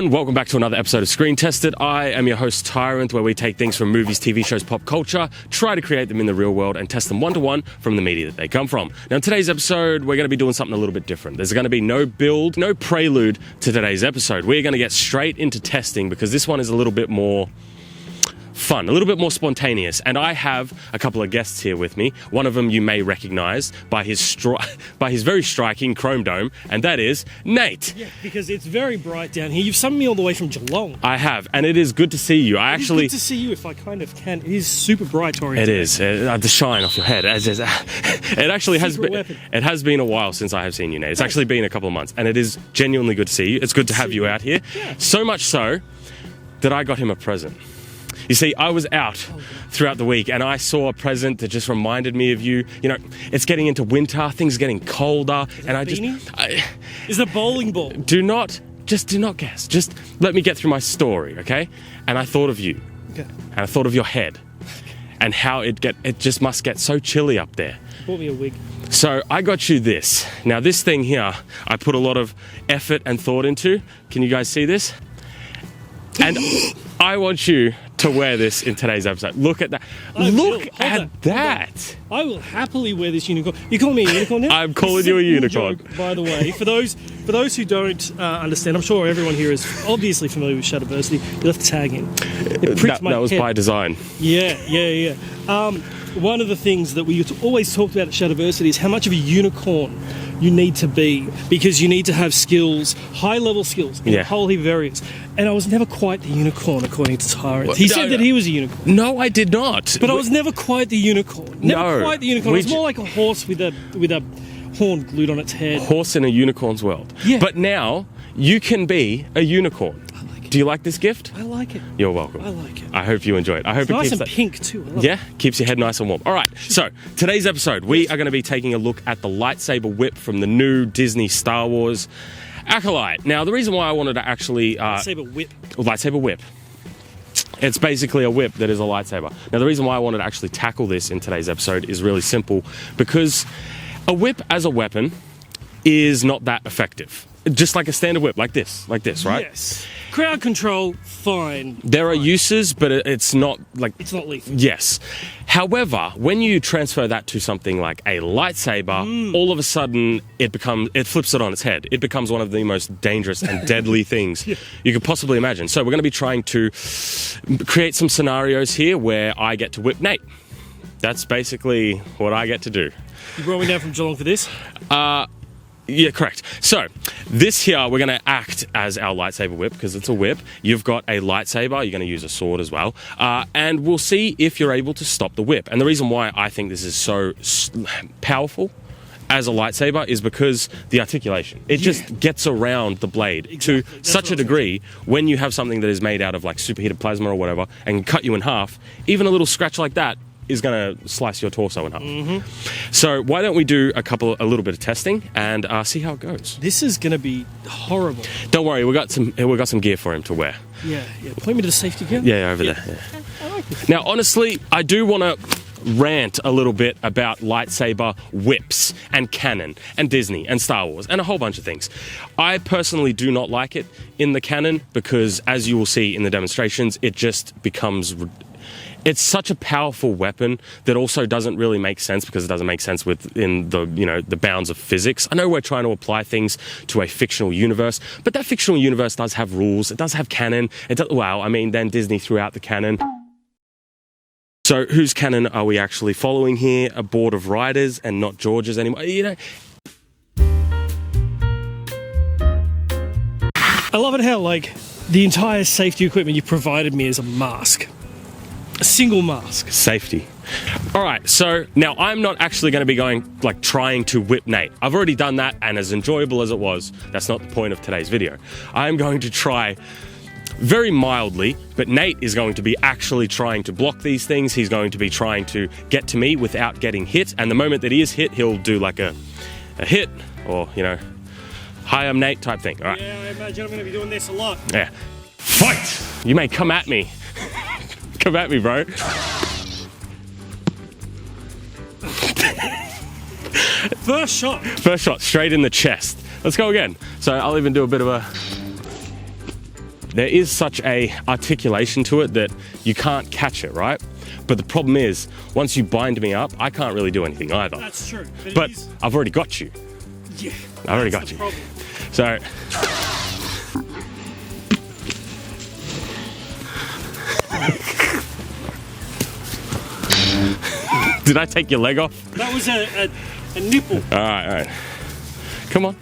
everyone, welcome back to another episode of Screen Tested. I am your host Tyrant, where we take things from movies, TV shows, pop culture, try to create them in the real world and test them one-to-one from the media that they come from. Now in today's episode, we're going to be doing something a little bit different. There's going to be no build, no prelude to today's episode. We're going to get straight into testing because this one is a little bit more fun, a little bit more spontaneous, and I have a couple of guests here with me. One of them you may recognize by his very striking chrome dome, and that is Nate. Yeah, because it's very bright down here. You've summoned me all the way from Geelong. I have, and it is good to see you. It's good to see you if I kind of can. It is super bright, Tori. It is. The shine off your head. It actually has been. It has been a while since I have seen you, Nate. It's actually been a couple of months, and it is genuinely good to see you. It's good to have you out here. Yeah. So much so that I got him a present. You see, I was out throughout the week and I saw a present that just reminded me of you. You know, it's getting into winter, things are getting colder, and I just... Is it a bowling ball? Do not guess. Just let me get through my story, okay? And I thought of you. Okay. And I thought of your head. And how it just must get so chilly up there. Bought me a wig. So I got you this. Now this thing here, I put a lot of effort and thought into. Can you guys see this? And I want you to wear this in today's episode. Look at that. Look at that. I will happily wear this unicorn. You call me a unicorn now? I'm calling you a unicorn. Joke, by the way, for those who don't understand, I'm sure everyone here is obviously familiar with Shadowversity. You left the tag in. That was by design. Yeah. One of the things that we always talked about at Shadowversity is how much of a unicorn you need to be, because you need to have skills, high-level skills, in a whole heap of areas. And I was never quite the unicorn, according to Tyrant. He said that he was a unicorn. No, I did not. But I was never quite the unicorn. Never quite the unicorn. I was more like a horse with a horn glued on its head. Horse in a unicorn's world. Yeah. But now, you can be a unicorn. Do you like this gift? I like it. You're welcome. I like it. I hope you enjoy it. I hope it's nice and pink too. Keeps your head nice and warm. All right, so today's episode, we are going to be taking a look at the lightsaber whip from the new Disney Star Wars Acolyte. Now, the reason why I wanted to actually... Lightsaber whip. It's basically a whip that is a lightsaber. Now, the reason why I wanted to actually tackle this in today's episode is really simple, because a whip as a weapon is not that effective. Just like a standard whip, like this, right? Yes. Crowd control, fine. There are uses, but it's not like... It's not lethal. Yes. However, when you transfer that to something like a lightsaber, all of a sudden it flips it on its head. It becomes one of the most dangerous and deadly things you could possibly imagine. So we're going to be trying to create some scenarios here where I get to whip Nate. That's basically what I get to do. You brought me down from Geelong for this? Yeah, correct. So, this here, we're going to act as our lightsaber whip, because it's a whip. You've got a lightsaber, you're going to use a sword as well, and we'll see if you're able to stop the whip. And the reason why I think this is so powerful as a lightsaber is because the articulation. It just gets around the blade to such a degree when you have something that is made out of like superheated plasma or whatever and cut you in half, even a little scratch like that is going to slice your torso in half. So why don't we do a little bit of testing and see how it goes. This is going to be horrible. Don't worry, we got some gear for him to wear. Yeah. Point me to the safety gear. Yeah, over there. Yeah. I like this. Now, honestly, I do want to rant a little bit about lightsaber whips and canon and Disney and Star Wars and a whole bunch of things. I personally do not like it in the canon because, as you will see in the demonstrations, it just becomes... It's such a powerful weapon that also doesn't really make sense because it doesn't make sense within the bounds of physics. I know we're trying to apply things to a fictional universe, but that fictional universe does have rules. It does have canon. Then Disney threw out the canon. So whose canon are we actually following here? A board of writers and not George's anymore. I love it how the entire safety equipment you provided me is a mask. A single mask. Safety. All right, so now I'm not actually going to be trying to whip Nate. I've already done that, and as enjoyable as it was, that's not the point of today's video. I'm going to try very mildly, but Nate is going to be actually trying to block these things. He's going to be trying to get to me without getting hit, and the moment that he is hit, he'll do like a hit or, hi, I'm Nate type thing. All right. Yeah, I imagine I'm going to be doing this a lot. Yeah. Fight! You may come at me. Come at me, bro. First shot. First shot, straight in the chest. Let's go again. So I'll even do a bit of a... There is such a articulation to it that you can't catch it, right? But the problem is, once you bind me up, I can't really do anything either. That's true. But I've already got you. Yeah. I've already got you. Problem. So... Did I take your leg off? That was a nipple. All right. Come on.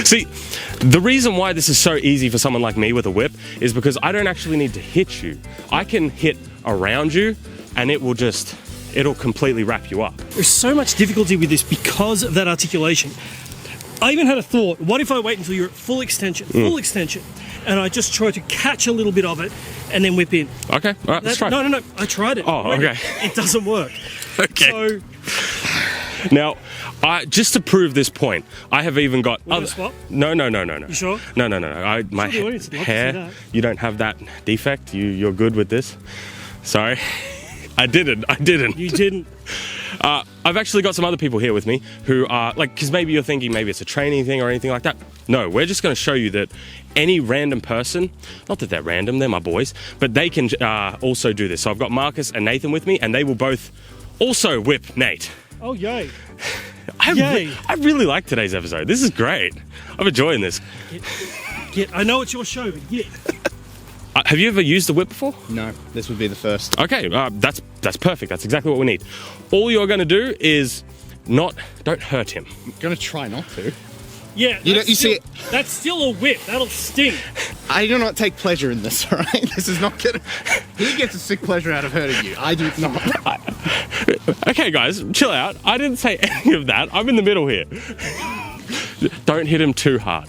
See, the reason why this is so easy for someone like me with a whip is because I don't actually need to hit you. I can hit around you and it'll completely wrap you up. There's so much difficulty with this because of that articulation. I even had a thought, what if I wait until you're at full extension, and I just try to catch a little bit of it and then whip in? Okay, all right, let's try. No, I tried it. Oh, okay. It doesn't work. Okay. So, now, just to prove this point, I have even got other... swap? No. You sure? No. My hair, you don't have that defect. You're good with this. Sorry. I didn't. You didn't. I've actually got some other people here with me who are like, because maybe you're thinking maybe it's a training thing or anything like that. No, we're just going to show you that any random person, not that they're random, they're my boys, but they can also do this. So I've got Marcus and Nathan with me, and they will both also whip Nate. Oh, yay. I really like today's episode. This is great. I'm enjoying this. I know it's your show, but get. Have you ever used a whip before? No, this would be the first. Okay, that's perfect. That's exactly what we need. All you're going to do is don't hurt him. I'm going to try not to. Yeah, that's still a whip. That'll sting. I do not take pleasure in this, all right? This is not good. He gets a sick pleasure out of hurting you. I do not. Okay, guys, chill out. I didn't say any of that. I'm in the middle here. Don't hit him too hard.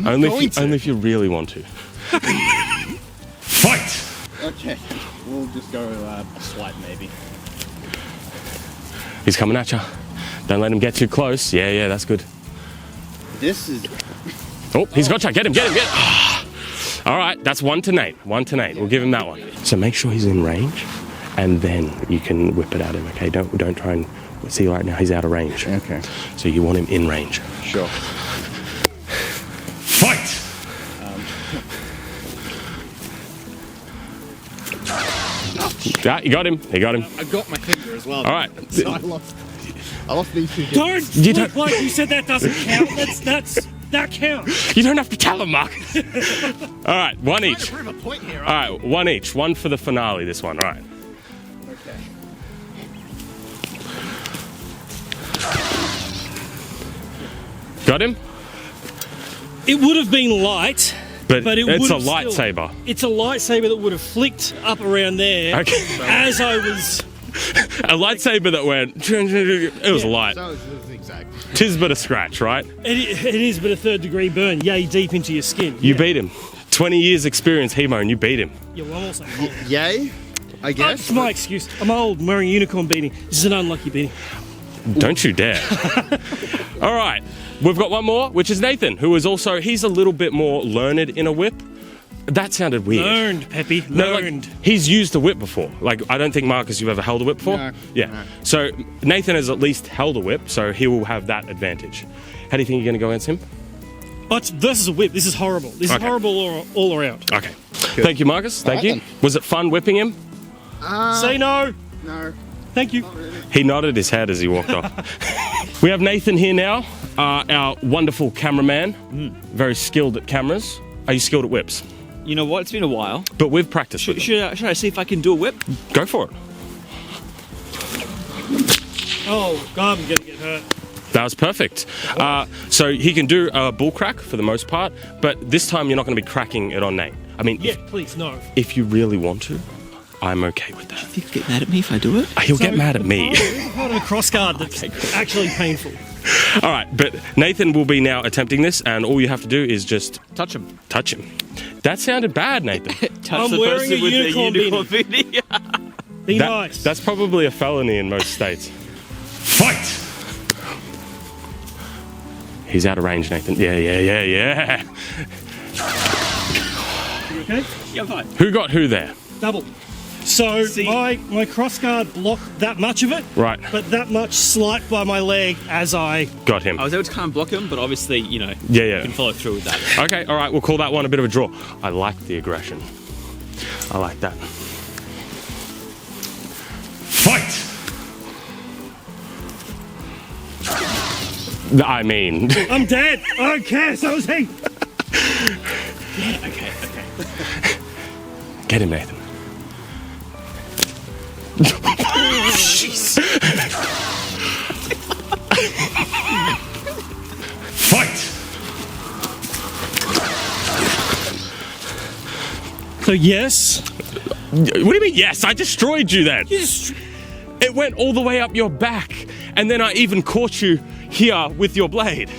Only if you really want to. Fight! Okay, we'll just go a swipe maybe. He's coming at you. Don't let him get too close. Yeah, that's good. This is... Oh, he's got you. Get him. All right, that's one to Nate. We'll give him that one. So make sure he's in range, and then you can whip it at him, okay? Don't try and... See, right now, he's out of range. Okay. So you want him in range. Sure. Fight! Yeah, you got him. I got my finger as well. All right. So I lost these two. Don't like you said that doesn't count. That counts. You don't have to tell him, Mark. All right, one I'm each. trying to prove a point here. All right, one each. One for the finale, this one. All right. Okay. Got him? It would have been light. But it's a would have lightsaber. It's a lightsaber that would have flicked up around there as I was... A lightsaber that went... It was light. So it's exact. Tis but a scratch, right? It is but a third-degree burn, yay deep into your skin. You beat him. 20 years experience, Hemo, and you beat him. Yeah, well, I'm also old. Yay, I guess. That's my excuse. I'm old, I'm wearing a unicorn beating. This is an unlucky beating. Don't you dare. All right. We've got one more, which is Nathan, who is also... He's a little bit more learned in a whip. That sounded weird. Learned, Peppy. Learned. No, like, he's used a whip before. Like, I don't think, Marcus, you've ever held a whip before? No. Yeah. No. So Nathan has at least held a whip, so he will have that advantage. How do you think you're going to go against him? Oh, this is a whip. This is horrible. This is horrible all around. Okay. Good. Thank you, Marcus. Thank you. Then. Was it fun whipping him? Say no. No. Thank you. Really. He nodded his head as he walked off. We have Nathan here now, our wonderful cameraman. Very skilled at cameras. Are you skilled at whips? You know what? It's been a while. But we've practiced with Should I see if I can do a whip? Go for it. Oh, God, I'm going to get hurt. That was perfect. So he can do a bull crack for the most part, but this time you're not going to be cracking it on Nate. I mean, Yeah, please, no. if you really want to, I'm okay with that. Do you think he'll get mad at me if I do it? He'll get mad at me. There's a part of a cross guard that's actually painful. All right, but Nathan will be now attempting this, and all you have to do is just Touch him. touch him. That sounded bad, Nathan. Touch I'm the wearing person a with the unicorn unicorn beanie. Be nice. That's probably a felony in most states. Fight! He's out of range, Nathan. Yeah. You okay? Yeah, fine. Who got who there? Double. So See- my crossguard blocked that much of it, Right. but that much slight by my leg as I. Got him. I was able to kind of block him, but obviously, you know, Yeah, you yeah. can follow through with that. Okay, all right, we'll call that one a bit of a draw. I like the aggression. I like that. Fight! I mean, I'm dead. I don't care. So is he. Okay. get him, Nathan. Fight! So yes. What do you mean, yes? I destroyed you then. Yes. It went all the way up your back, and then I even caught you here with your blade.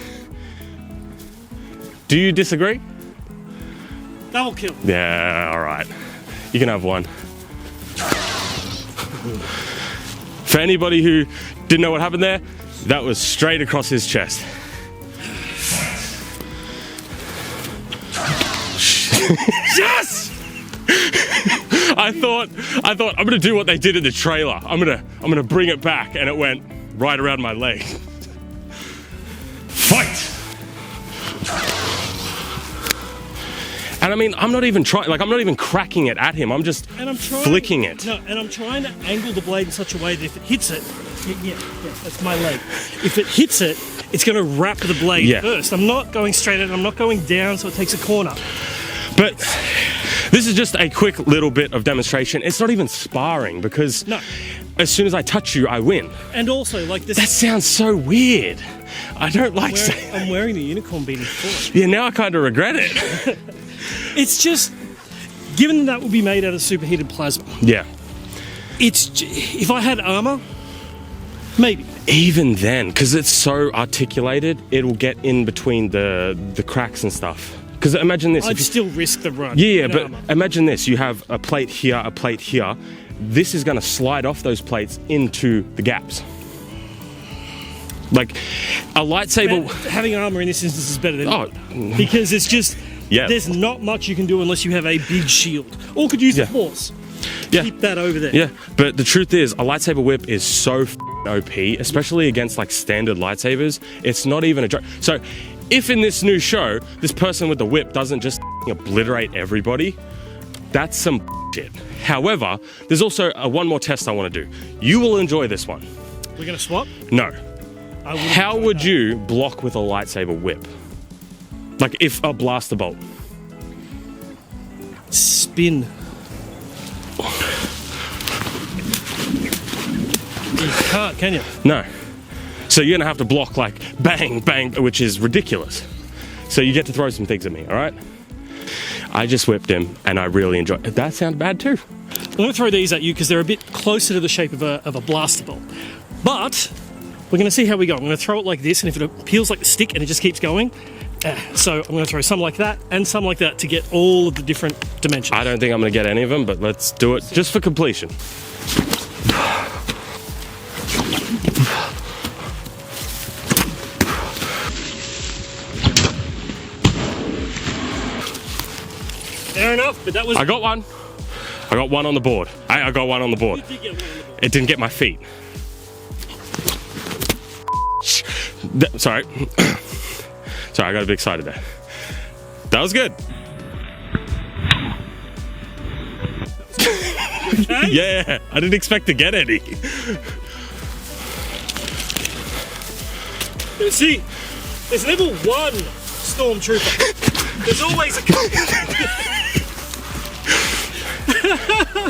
Do you disagree? Double kill. Yeah, all right. You can have one. For anybody who didn't know what happened there, that was straight across his chest. Yes! I thought I'm gonna do what they did in the trailer. I'm gonna bring it back, and it went right around my leg. Fight! And I mean, I'm not even trying, like, I'm not even cracking it at him. I'm just And I'm trying, flicking it. No, and I'm trying to angle the blade in such a way that if it hits it, yeah, that's my leg. If it hits it, it's going to wrap the blade Yeah. first. I'm not going straight at it. I'm not going down so it takes a corner. But this is just a quick little bit of demonstration. It's not even sparring because No. as soon as I touch you, I win. And also, like this, That sounds so weird. I don't like saying. I'm wearing the unicorn beating foot. Yeah, now I kind of regret it. It's just, given that would be made out of superheated plasma, Yeah. if I had armor, maybe. Even then, because it's so articulated, it'll get in between the cracks and stuff. Because imagine this. I'd if you- still risk the run. Yeah, in but armor. imagine this. You have a plate here, a plate here. This is going to slide off those plates into the gaps. Like a lightsaber. But having armor in this instance is better than Oh. because it's just Yeah. there's not much you can do unless you have a big shield or could use Yeah. a horse. Yeah. Keep that over there. Yeah, but the truth is, a lightsaber whip is so OP, especially against like standard lightsabers. It's not even a joke. So, if in this new show, this person with the whip doesn't just obliterate everybody, that's some shit. However, there's also one more test I want to do. You will enjoy this one. We're gonna swap. No. I would've How enjoyed would that. you block with a lightsaber whip? Like if a blaster bolt. spin? You can't, can you? No. So you're gonna have to block like bang, bang, which is ridiculous. So you get to throw some things at me, all right? I just whipped him, and I really enjoyed it. That sounded bad too. I'm going to throw these at you because they're a bit closer to the shape of a blaster bolt. But we're going to see how we go. I'm going to throw it like this, and if it peels like a stick and it just keeps going, so I'm going to throw some like that and some like that to get all of the different dimensions. I don't think I'm gonna get any of them, but let's do it just for completion. Fair enough, but that was. I got one. I got one on the board. I got one on the board. You did get one on the board. It didn't get my feet. Sorry. Sorry, I got a bit excited there. That was good. Okay? Yeah, I didn't expect to get any. See, there's level 1 stormtrooper. There's always a.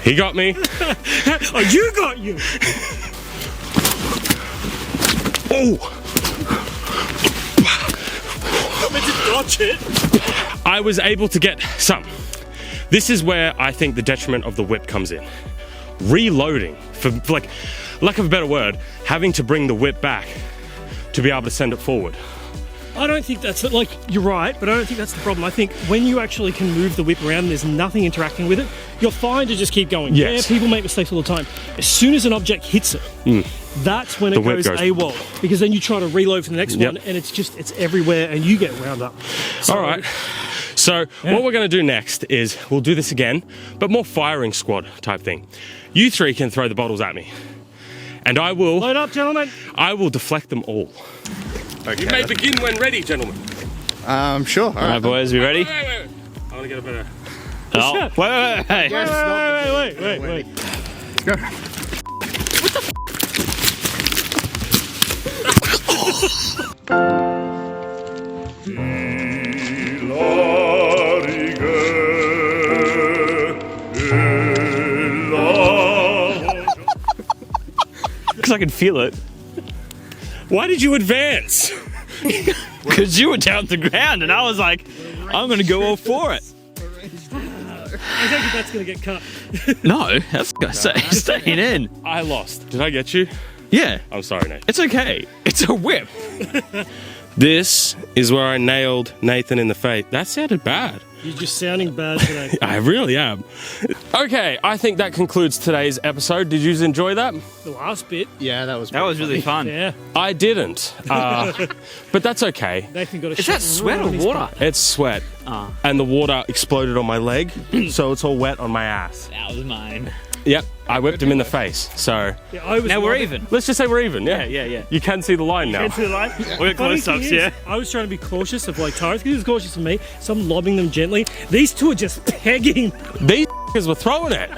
He got me. Oh, you got you! Oh, I meant to dodge it. I was able to get some. This is where I think the detriment of the whip comes in. Reloading, for like lack of a better word, having to bring the whip back to be able to send it forward. I don't think that's like you're right, but I don't think that's the problem. I think when you actually can move the whip around and there's nothing interacting with it, you're fine to just keep going. Yes. Yeah, people make mistakes all the time. As soon as an object hits it, that's when it whip goes goes- AWOL. Because then you try to reload for the next Yep. one and it's everywhere and you get wound up. So, All right. So what we're going to do next is we'll do this again, but more firing squad type thing. You three can throw the bottles at me, and I will. Load up, gentlemen. I will deflect them all. Okay. You may begin when ready, gentlemen. Sure. All All right, right. boys, we ready? Wait. I want to get a better. Oh, wait. Hey. Yes, Wait. Let's go. Because I can feel it. Why did you advance? Because you were down at the ground, and I was like, I'm going to go all for it. I think that's going to get cut. No, that's staying in. I lost. Did I get you? Yeah, I'm sorry, Nate. it's okay. It's a whip. This is where I nailed Nathan in the face. That sounded bad. You're just sounding bad today. I really am. Okay, I think that concludes today's episode. Did you enjoy that? The last bit. Yeah, that was. That was really fun. Yeah. I didn't. But that's okay. Nathan got a Is shot that sweat right or on his water? butt. It's sweat. And the water exploded on my leg, so it's all wet on my ass. That was mine. Yep, I whipped him in the face. So Yeah, I was Now we're not- even. let's just say we're even. Yeah, Yeah. You can see the line now. Into the line. We're Funny close-ups, thing is, yeah. I was trying to be cautious of like Tyrus because he was cautious of me, so I'm lobbing them gently. These two are just pegging. These were throwing it.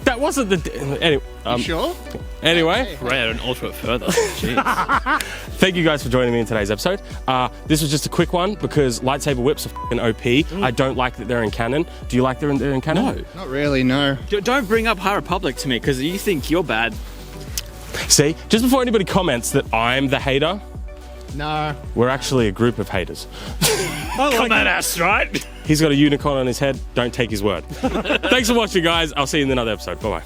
That wasn't the. Anyway. Sure. Anyway. Right, and alter it further. Jeez. Thank you guys for joining me in today's episode. This was just a quick one because lightsaber whips are f***ing OP. I don't like that they're in canon. Do you like that they're in canon? No. Not really. No. Don't bring up High Republic to me, because you think you're bad. See, just before anybody comments that I'm the hater, No. we're actually a group of haters. Come on, ass, right? He's got a unicorn on his head. Don't take his word. Thanks for watching, guys. I'll see you in another episode. Bye-bye.